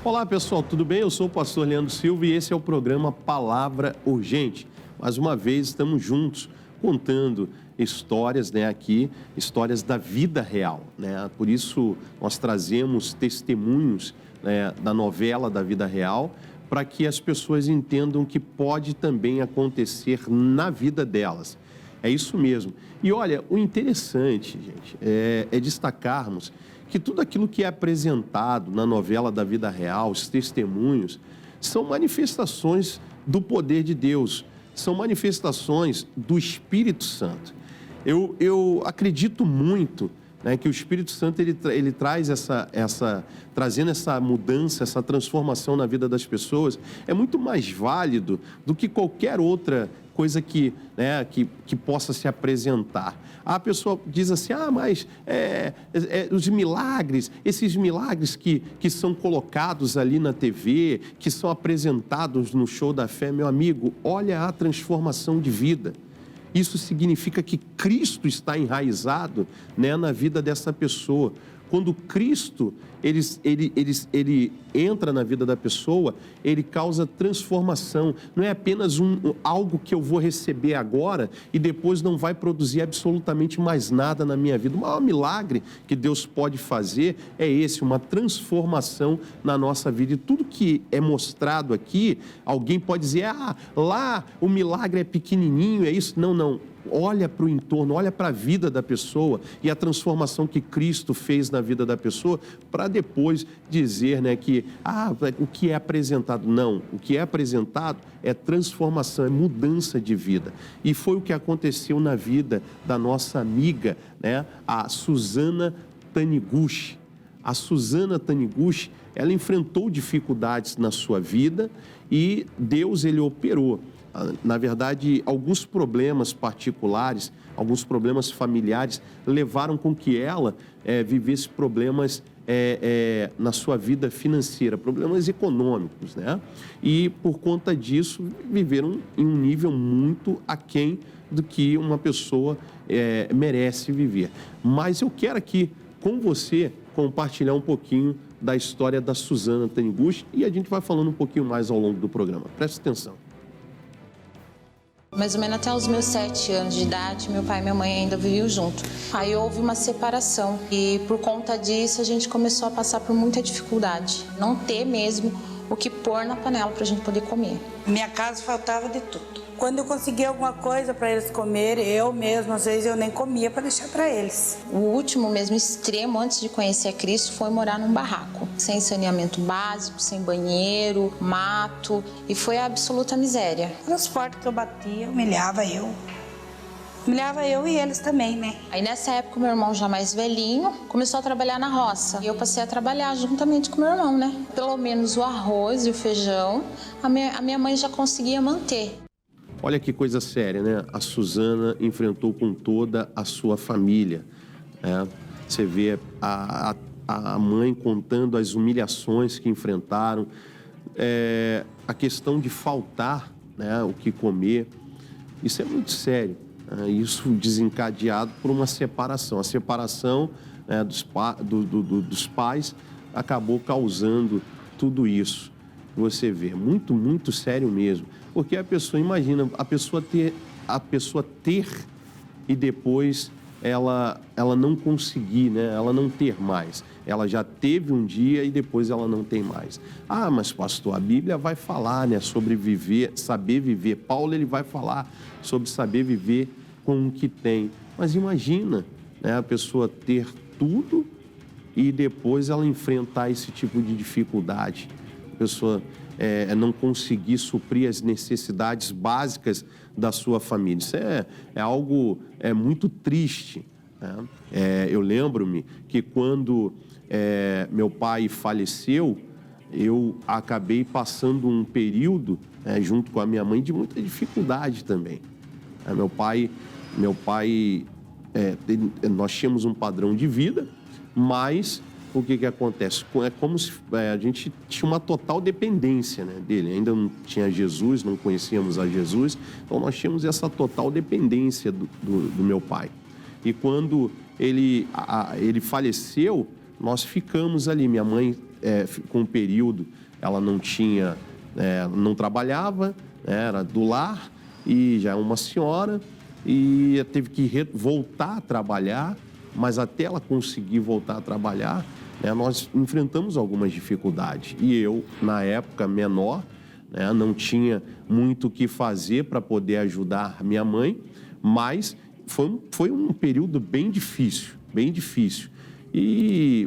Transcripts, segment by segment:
Olá pessoal, tudo bem? Eu sou o pastor Leandro Silva e esse é o programa Palavra Urgente. Mais uma vez estamos juntos contando histórias, aqui, histórias da vida real, Por isso nós trazemos testemunhos, da novela da vida real, para que as pessoas entendam que pode também acontecer na vida delas. É isso mesmo. E olha, o interessante, gente, é destacarmos que tudo aquilo que é apresentado na novela da vida real, os testemunhos, são manifestações do poder de Deus, são manifestações do Espírito Santo. Eu acredito muito, que o Espírito Santo ele traz trazendo essa mudança, essa transformação na vida das pessoas, é muito mais válido do que qualquer outra coisa que possa se apresentar. A pessoa diz assim, mas os milagres, esses milagres que são colocados ali na TV, que são apresentados no show da fé, meu amigo, olha a transformação de vida. Isso significa que Cristo está enraizado, na vida dessa pessoa. Quando Cristo ele entra na vida da pessoa, ele causa transformação. Não é apenas algo que eu vou receber agora e depois não vai produzir absolutamente mais nada na minha vida. O maior milagre que Deus pode fazer é esse, uma transformação na nossa vida. E tudo que é mostrado aqui, alguém pode dizer, lá o milagre é pequenininho, é isso? Não. Olha para o entorno, olha para a vida da pessoa e a transformação que Cristo fez na vida da pessoa, para depois dizer, que o que é apresentado. Não, o que é apresentado é transformação, é mudança de vida. E foi o que aconteceu na vida da nossa amiga, a Susana Taniguchi. A Susana Taniguchi, ela enfrentou dificuldades na sua vida e Deus, ele operou. Na verdade, alguns problemas particulares, alguns problemas familiares levaram com que ela vivesse problemas na sua vida financeira, problemas econômicos, E por conta disso, viveram em um nível muito aquém do que uma pessoa merece viver. Mas eu quero aqui com você compartilhar um pouquinho da história da Susana Taniguchi e a gente vai falando um pouquinho mais ao longo do programa. Preste atenção. Mais ou menos até os meus 7 anos de idade, meu pai e minha mãe ainda viviam junto. Aí houve uma separação e por conta disso a gente começou a passar por muita dificuldade. Não ter mesmo o que pôr na panela para a gente poder comer. Minha casa faltava de tudo. Quando eu conseguia alguma coisa para eles comerem, eu mesmo, às vezes eu nem comia para deixar para eles. O último mesmo extremo antes de conhecer a Cristo foi morar num barraco, sem saneamento básico, sem banheiro, mato, e foi a absoluta miséria. As portas que eu batia, humilhava eu. Humilhava eu e eles também, Aí nessa época, meu irmão já mais velhinho começou a trabalhar na roça. E eu passei a trabalhar juntamente com meu irmão, Pelo menos o arroz e o feijão, a minha mãe já conseguia manter. Olha que coisa séria, A Susana enfrentou com toda a sua família, Você vê a mãe contando as humilhações que enfrentaram, a questão de faltar, o que comer. Isso é muito sério. Isso desencadeado por uma separação. A separação dos pais acabou causando tudo isso. Você vê, muito, muito sério mesmo. Porque a pessoa, imagina, a pessoa ter e depois ela não conseguir, ela não ter mais. Ela já teve um dia e depois ela não tem mais. Mas pastor, a Bíblia vai falar, sobre viver, saber viver. Paulo, ele vai falar sobre saber viver com o que tem. Mas imagina, a pessoa ter tudo e depois ela enfrentar esse tipo de dificuldade. A pessoa não conseguir suprir as necessidades básicas da sua família. Isso é algo muito triste. Eu lembro-me que quando meu pai faleceu, eu acabei passando um período, junto com a minha mãe, de muita dificuldade também. Meu pai, nós tínhamos um padrão de vida, mas o que acontece? É como se a gente tinha uma total dependência, dele. Ainda não tinha Jesus, não conhecíamos a Jesus, então nós tínhamos essa total dependência do meu pai. E quando ele faleceu, nós ficamos ali. Minha mãe ficou um período, ela não tinha, não trabalhava, era do lar, e já é uma senhora, e teve que voltar a trabalhar, mas até ela conseguir voltar a trabalhar, nós enfrentamos algumas dificuldades. E eu, na época menor, não tinha muito o que fazer para poder ajudar minha mãe, mas foi um período bem difícil, bem difícil.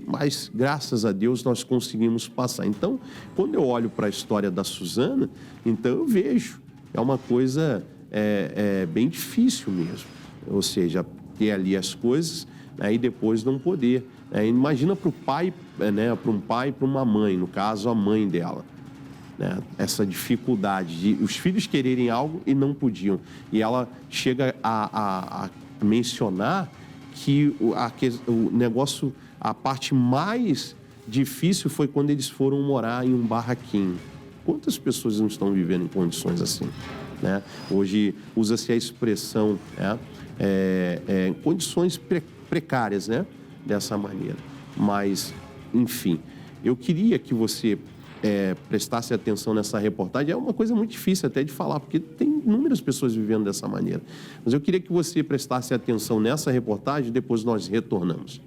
Mas, graças a Deus, nós conseguimos passar. Então, quando eu olho para a história da Suzana, então eu vejo, é uma coisa bem difícil mesmo. Ou seja, ter ali as coisas, e depois não poder. Imagina para o pai, para um pai e para uma mãe, no caso, a mãe dela. Essa dificuldade de os filhos quererem algo e não podiam. E ela chega a mencionar que o negócio, a parte mais difícil foi quando eles foram morar em um barraquinho. Quantas pessoas não estão vivendo em condições assim? Hoje usa-se a expressão condições precárias, dessa maneira. Mas, enfim, eu queria que você prestasse atenção nessa reportagem. É uma coisa muito difícil até de falar, porque tem inúmeras pessoas vivendo dessa maneira. Mas eu queria que você prestasse atenção nessa reportagem e depois nós retornamos.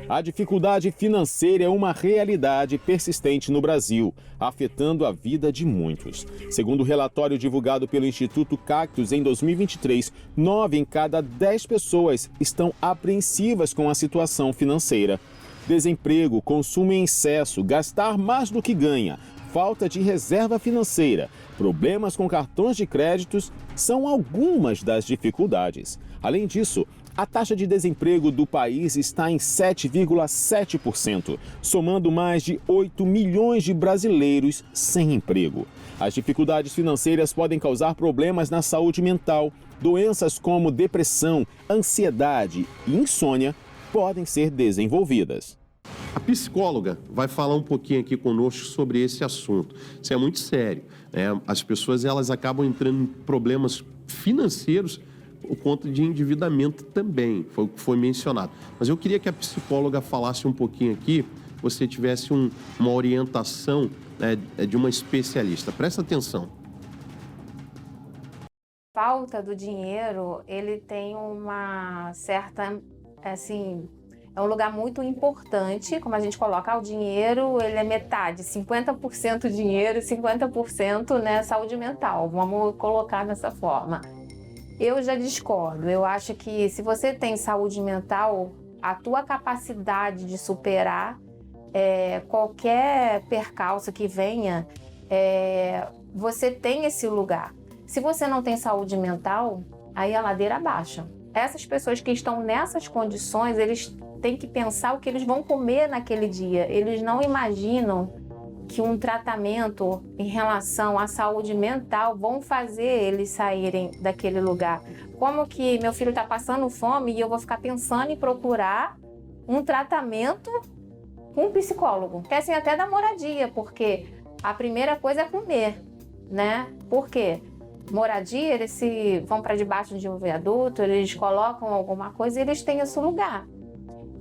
A dificuldade financeira é uma realidade persistente no Brasil, afetando a vida de muitos. Segundo o relatório divulgado pelo Instituto Cactus em 2023, 9 em cada 10 pessoas estão apreensivas com a situação financeira. Desemprego, consumo em excesso, gastar mais do que ganha, falta de reserva financeira, problemas com cartões de créditos são algumas das dificuldades. Além disso, a taxa de desemprego do país está em 7,7%, somando mais de 8 milhões de brasileiros sem emprego. As dificuldades financeiras podem causar problemas na saúde mental. Doenças como depressão, ansiedade e insônia podem ser desenvolvidas. A psicóloga vai falar um pouquinho aqui conosco sobre esse assunto. Isso é muito sério. As pessoas elas acabam entrando em problemas financeiros por conta de endividamento também, foi o que foi mencionado. Mas eu queria que a psicóloga falasse um pouquinho aqui, você tivesse uma orientação de uma especialista. Presta atenção. Falta do dinheiro, ele tem uma certa, assim, é um lugar muito importante, como a gente coloca, o dinheiro, ele é metade, 50% dinheiro e 50% saúde mental, vamos colocar dessa forma. Eu já discordo, eu acho que se você tem saúde mental, a tua capacidade de superar qualquer percalço que venha, você tem esse lugar. Se você não tem saúde mental, aí a ladeira baixa. Essas pessoas que estão nessas condições, eles têm que pensar o que eles vão comer naquele dia. Eles não imaginam que um tratamento em relação à saúde mental vão fazer eles saírem daquele lugar. Como que meu filho está passando fome e eu vou ficar pensando em procurar um tratamento com um psicólogo? Esquecem até da moradia, porque a primeira coisa é comer, Por quê? Moradia, eles vão para debaixo de um viaduto, eles colocam alguma coisa e eles têm esse lugar.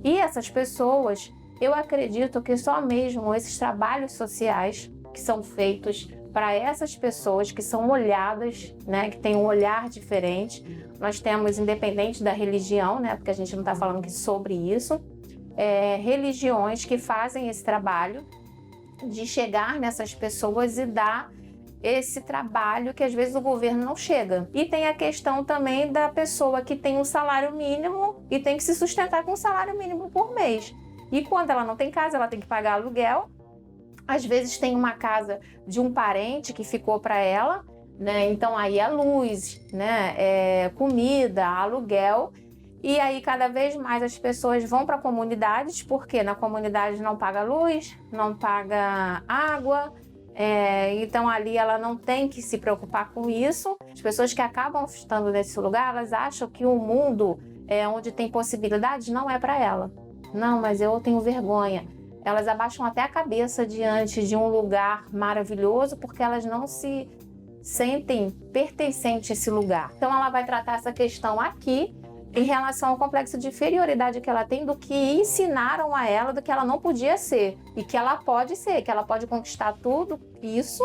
E essas pessoas, eu acredito que só mesmo esses trabalhos sociais que são feitos para essas pessoas que são olhadas, que têm um olhar diferente. Nós temos, independente da religião, porque a gente não está falando aqui sobre isso, religiões que fazem esse trabalho de chegar nessas pessoas e dar esse trabalho que às vezes o governo não chega. E tem a questão também da pessoa que tem um salário mínimo e tem que se sustentar com um salário mínimo por mês. E quando ela não tem casa, ela tem que pagar aluguel. Às vezes tem uma casa de um parente que ficou para ela, Então aí é luz, comida, aluguel. E aí cada vez mais as pessoas vão para comunidades, porque na comunidade não paga luz, não paga água. Então ali ela não tem que se preocupar com isso. As pessoas que acabam estando nesse lugar, elas acham que o mundo onde tem possibilidades não é para ela. Não, mas eu tenho vergonha. Elas abaixam até a cabeça diante de um lugar maravilhoso porque elas não se sentem pertencentes a esse lugar. Então ela vai tratar essa questão aqui em relação ao complexo de inferioridade que ela tem, do que ensinaram a ela do que ela não podia ser e que ela pode ser, que ela pode conquistar tudo isso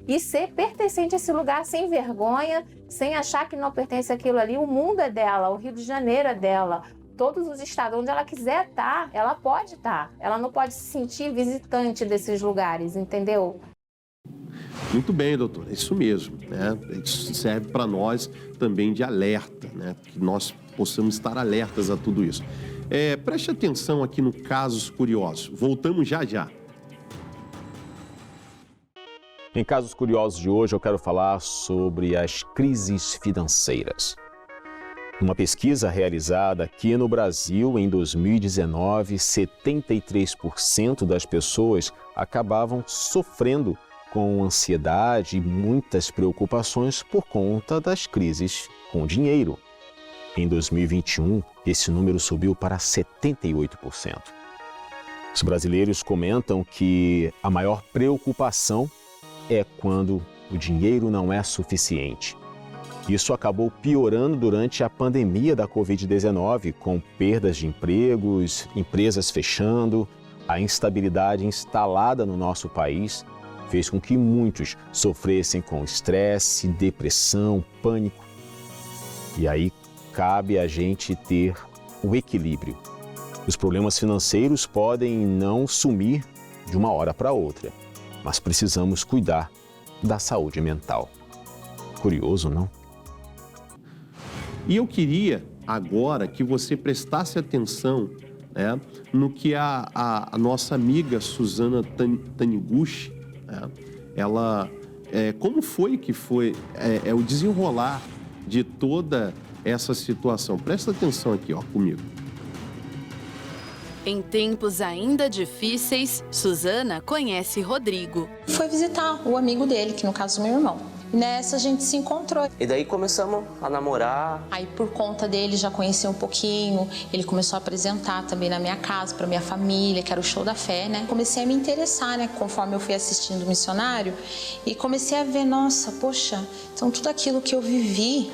e ser pertencente a esse lugar sem vergonha, sem achar que não pertence àquilo ali. O mundo é dela, o Rio de Janeiro é dela, todos os estados onde ela quiser estar, ela pode estar. Ela não pode se sentir visitante desses lugares, entendeu? Muito bem, doutora, isso mesmo, né? Isso serve para nós também de alerta, né? Que nós possamos estar alertas a tudo isso. Preste atenção aqui no Casos Curiosos. Voltamos já já. Em Casos Curiosos de hoje, eu quero falar sobre as crises financeiras. Uma pesquisa realizada aqui no Brasil em 2019, 73% das pessoas acabavam sofrendo com ansiedade e muitas preocupações por conta das crises com dinheiro. Em 2021, esse número subiu para 78%. Os brasileiros comentam que a maior preocupação é quando o dinheiro não é suficiente. Isso acabou piorando durante a pandemia da Covid-19, com perdas de empregos, empresas fechando, a instabilidade instalada no nosso país fez com que muitos sofressem com estresse, depressão, pânico. E aí cabe a gente ter o equilíbrio. Os problemas financeiros podem não sumir de uma hora para outra, mas precisamos cuidar da saúde mental. Curioso, não? E eu queria agora que você prestasse atenção, né, no que a nossa amiga Suzana Taniguchi, ela, como foi que foi o desenrolar de toda essa situação? Presta atenção aqui, ó, comigo. Em tempos ainda difíceis, Suzana conhece Rodrigo. Foi visitar o amigo dele, que no caso é meu irmão. Nessa a gente se encontrou. E daí começamos a namorar. Aí por conta dele já conheci um pouquinho, ele começou a apresentar também na minha casa, pra minha família, que era o Show da Fé, né? Comecei a me interessar, né, conforme eu fui assistindo o missionário e comecei a ver, nossa, poxa, então tudo aquilo que eu vivi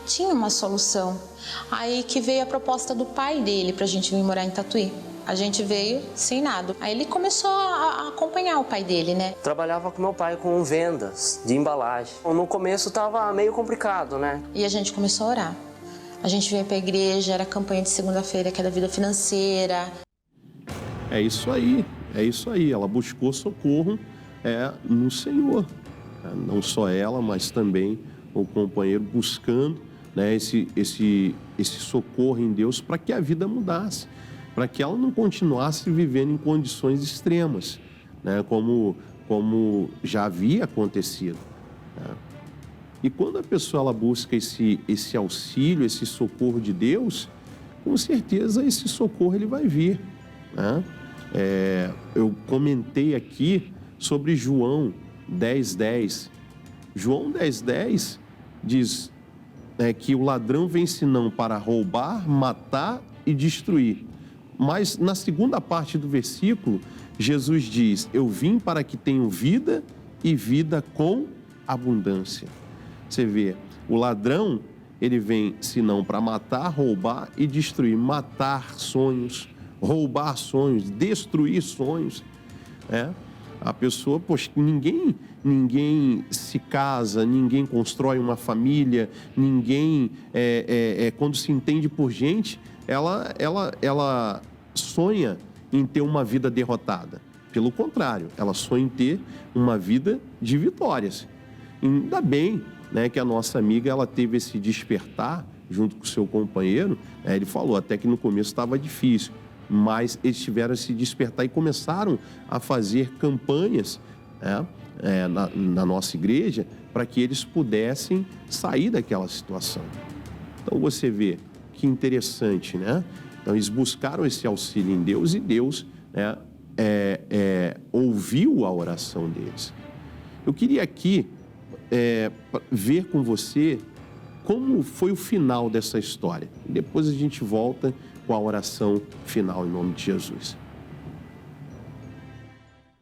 tinha uma solução. Aí que veio a proposta do pai dele pra gente vir morar em Tatuí. A gente veio sem nada. Aí ele começou a acompanhar o pai dele, né? Trabalhava com meu pai com vendas de embalagem. No começo tava meio complicado, né? E a gente começou a orar. A gente veio pra igreja, era a campanha de segunda-feira, que era da vida financeira. É isso aí. Ela buscou socorro no Senhor. Não só ela, mas também o companheiro buscando, né, esse socorro em Deus para que a vida mudasse, para que ela não continuasse vivendo em condições extremas, né, como já havia acontecido. Né? E quando a pessoa ela busca esse auxílio, esse socorro de Deus, com certeza esse socorro ele vai vir. Né? Eu comentei aqui sobre João 10:10. João 10:10 diz que o ladrão vem senão para roubar, matar e destruir. Mas na segunda parte do versículo, Jesus diz: eu vim para que tenham vida e vida com abundância. Você vê, o ladrão, ele vem senão para matar, roubar e destruir. Matar sonhos, roubar sonhos, destruir sonhos. A pessoa, poxa, ninguém se casa, ninguém constrói uma família, ninguém, quando se entende por gente, ela sonha em ter uma vida derrotada. Pelo contrário, ela sonha em ter uma vida de vitórias. Ainda bem, né, que a nossa amiga ela teve esse despertar junto com o seu companheiro. Ele falou até que no começo estava difícil, mas eles tiveram esse despertar e começaram a fazer campanhas na nossa igreja para que eles pudessem sair daquela situação. Então você vê que interessante, né? Então eles buscaram esse auxílio em Deus e Deus, né, ouviu a oração deles. Eu queria aqui ver com você como foi o final dessa história. E depois a gente volta com a oração final em nome de Jesus.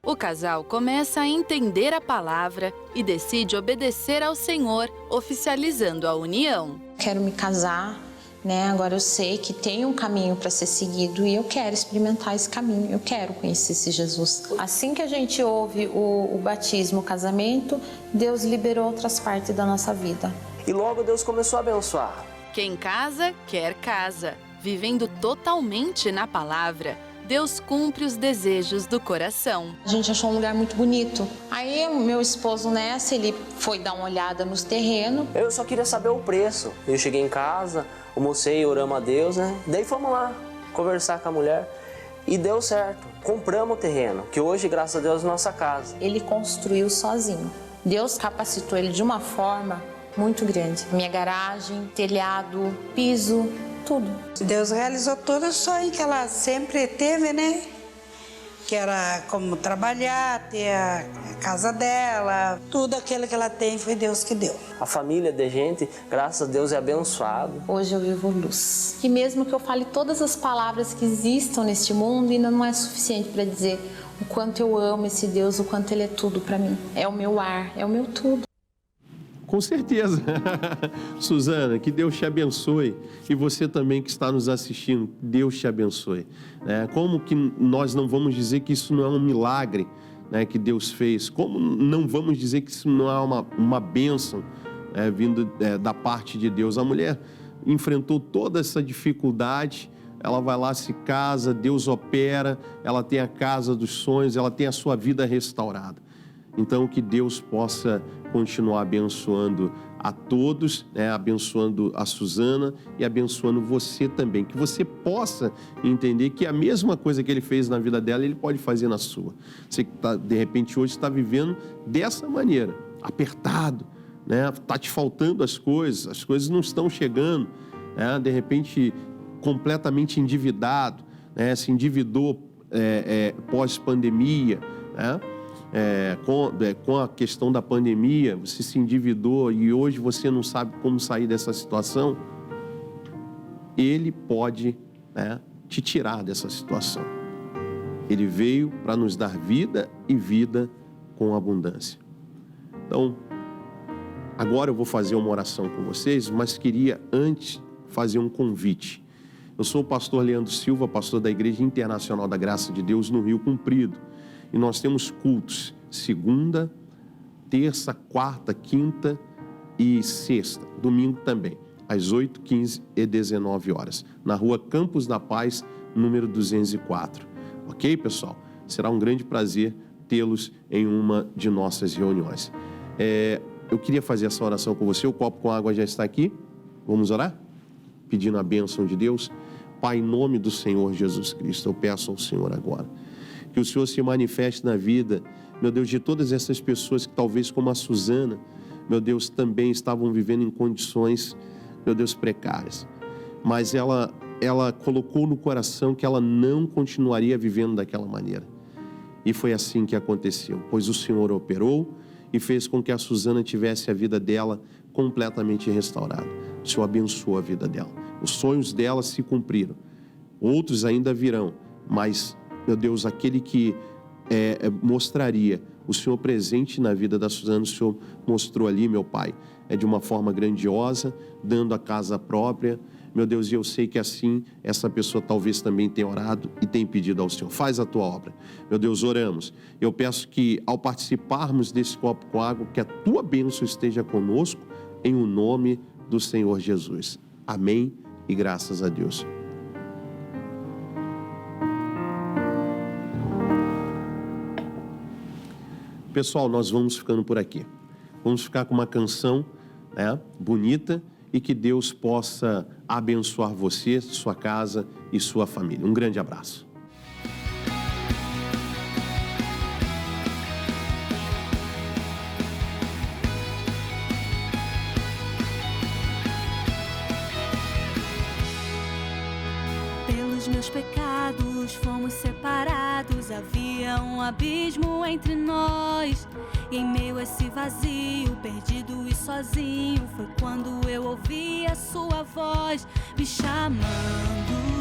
O casal começa a entender a palavra e decide obedecer ao Senhor, oficializando a união. Quero me casar, né? Agora eu sei que tem um caminho para ser seguido e eu quero experimentar esse caminho, eu quero conhecer esse Jesus. Assim que a gente ouve o batismo, o casamento, Deus liberou outras partes da nossa vida. E logo Deus começou a abençoar. Quem casa, quer casa. Vivendo totalmente na palavra, Deus cumpre os desejos do coração. A gente achou um lugar muito bonito. Aí o meu esposo nessa, ele foi dar uma olhada nos terrenos. Eu só queria saber o preço. Eu cheguei em casa, almocei, oramos a Deus, né? Daí fomos lá conversar com a mulher e deu certo. Compramos o terreno, que hoje, graças a Deus, é nossa casa. Ele construiu sozinho. Deus capacitou ele de uma forma muito grande. Minha garagem, telhado, piso, tudo. Deus realizou todo o sonho que ela sempre teve, né? Que era como trabalhar, ter a casa dela, tudo aquilo que ela tem foi Deus que deu. A família de gente, graças a Deus, é abençoado. Hoje eu vivo luz. E mesmo que eu fale todas as palavras que existam neste mundo, ainda não é suficiente para dizer o quanto eu amo esse Deus, o quanto Ele é tudo para mim. É o meu ar, é o meu tudo. Com certeza. Suzana, que Deus te abençoe. E você também que está nos assistindo, Deus te abençoe. Como que nós não vamos dizer que isso não é um milagre, né, que Deus fez? Como não vamos dizer que isso não é uma bênção vindo da parte de Deus? A mulher enfrentou toda essa dificuldade, ela vai lá, se casa, Deus opera, ela tem a casa dos sonhos, ela tem a sua vida restaurada. Então, que Deus possa continuar abençoando a todos, abençoando a Suzana e abençoando você também. Que você possa entender que a mesma coisa que Ele fez na vida dela, Ele pode fazer na sua. Você que de repente hoje está vivendo dessa maneira, apertado, está te faltando as coisas não estão chegando, de repente completamente endividado, se endividou pós-pandemia, com a questão da pandemia, você se endividou e hoje você não sabe como sair dessa situação, Ele pode te tirar dessa situação. Ele veio para nos dar vida e vida com abundância. Então, agora eu vou fazer uma oração com vocês, mas queria antes fazer um convite. Eu sou o pastor Leandro Silva, pastor da Igreja Internacional da Graça de Deus no Rio Comprido. E nós temos cultos segunda, terça, quarta, quinta e sexta. Domingo também, às 8, 15 e 19 horas. Na rua Campos da Paz, número 204. Ok, pessoal? Será um grande prazer tê-los em uma de nossas reuniões. Eu queria fazer essa oração com você. O copo com água já está aqui. Vamos orar? Pedindo a bênção de Deus. Pai, em nome do Senhor Jesus Cristo, eu peço ao Senhor agora que o Senhor se manifeste na vida, meu Deus, de todas essas pessoas que talvez como a Suzana, meu Deus, também estavam vivendo em condições, meu Deus, precárias. Mas ela colocou no coração que ela não continuaria vivendo daquela maneira. E foi assim que aconteceu, pois o Senhor operou e fez com que a Suzana tivesse a vida dela completamente restaurada. O Senhor abençoou a vida dela. Os sonhos dela se cumpriram. Outros ainda virão, mas meu Deus, aquele que mostraria o Senhor presente na vida da Suzana, o Senhor mostrou ali, meu Pai, de uma forma grandiosa, dando a casa própria. Meu Deus, e eu sei que assim, essa pessoa talvez também tenha orado e tenha pedido ao Senhor, faz a tua obra. Meu Deus, oramos. Eu peço que ao participarmos desse copo com água, que a tua bênção esteja conosco, em o nome do Senhor Jesus. Amém e graças a Deus. Pessoal, nós vamos ficando por aqui. Vamos ficar com uma canção bonita e que Deus possa abençoar você, sua casa e sua família. Um grande abraço. Pelos meus pecados fomos separados, havia um abismo entre nós. E em meio a esse vazio, perdido e sozinho, foi quando eu ouvi a sua voz me chamando.